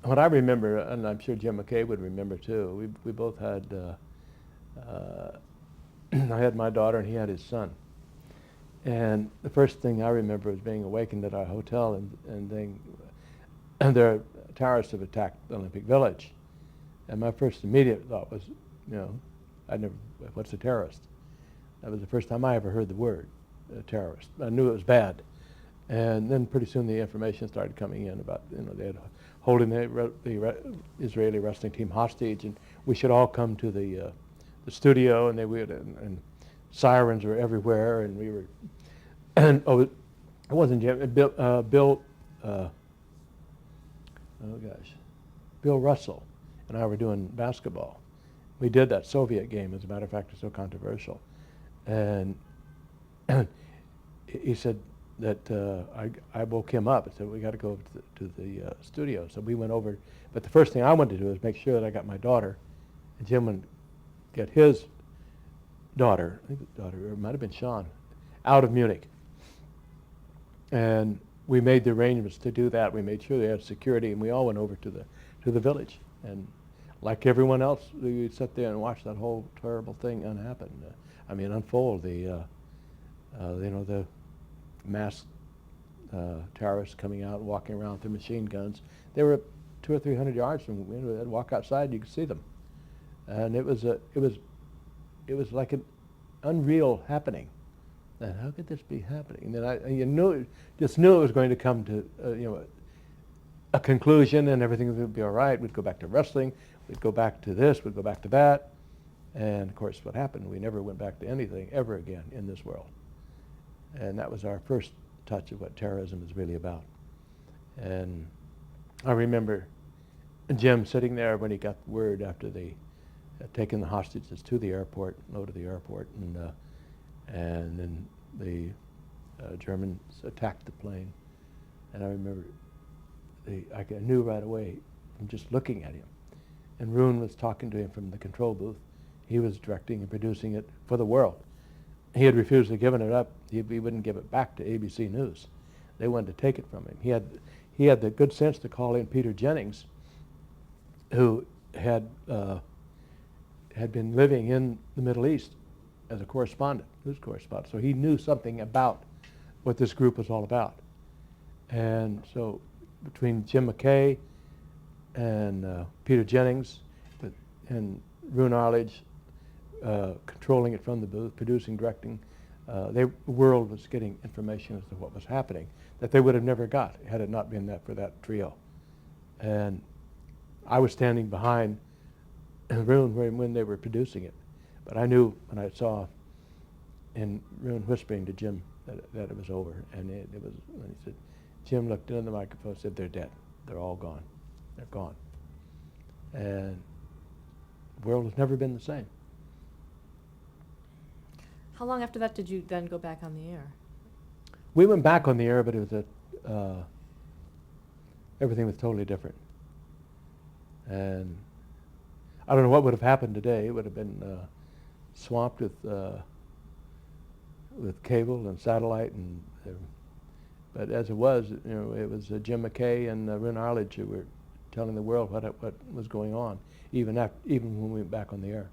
what I remember, and I'm sure Jim McKay would remember too, we both had, I had my daughter and he had his son. And the first thing I remember was being awakened at our hotel and their terrorists have attacked the Olympic Village. And my first immediate thought was, what's a terrorist? That was the first time I ever heard the word terrorist. I knew it was bad. And then pretty soon the information started coming in about, they had holding the Israeli wrestling team hostage, and we should all come to the studio, and they would, and sirens were everywhere, and we were, and it wasn't Jim, Bill, Bill Russell and I were doing basketball. We did that Soviet game, as a matter of fact, it's so controversial. And he said that I woke him up and said, we got to go to the studio. So we went over, but the first thing I wanted to do was make sure that I got my daughter, and Jim would get his daughter, I think his daughter, or it might have been Sean, out of Munich. And we made the arrangements to do that. We made sure they had security, and we all went over to the village. And like everyone else, we sat there and watched that whole terrible thing unfold. The masked terrorists coming out, walking around with their machine guns. They were 200 or 300 yards from. They'd walk outside, you could see them, and it was like an unreal happening. And how could this be happening? And then just knew it was going to come to a conclusion, and everything would be all right. We'd go back to wrestling. We'd go back to this. We'd go back to that. And of course, what happened? We never went back to anything ever again in this world. And that was our first touch of what terrorism is really about. And I remember Jim sitting there when he got word after they had taken the hostages to the airport, loaded the airport, and then the Germans attacked the plane. And I remember I knew right away from just looking at him. And Roon was talking to him from the control booth. He was directing and producing it for the world. He had refused to give it up. He wouldn't give it back to ABC News. They wanted to take it from him. He had the good sense to call in Peter Jennings, who had been living in the Middle East as a correspondent, news correspondent. So he knew something about what this group was all about. And so between Jim McKay and Peter Jennings and Roon Arledge controlling it from the booth, producing, directing, the world was getting information as to what was happening that they would have never got had it not been for that trio. And I was standing behind Roon when they were producing it. But I knew when I saw in Roon whispering to Jim that it was over. And it was when he said, Jim looked into the microphone and said, they're dead. They're all gone. They're gone. And the world has never been the same. How long after that did you then go back on the air? We went back on the air, but it was everything was totally different. And I don't know what would have happened today. It would have been swamped with cable and satellite, but as it was, it was Jim McKay and Roon Arledge who were telling the world what was going on, even when we went back on the air.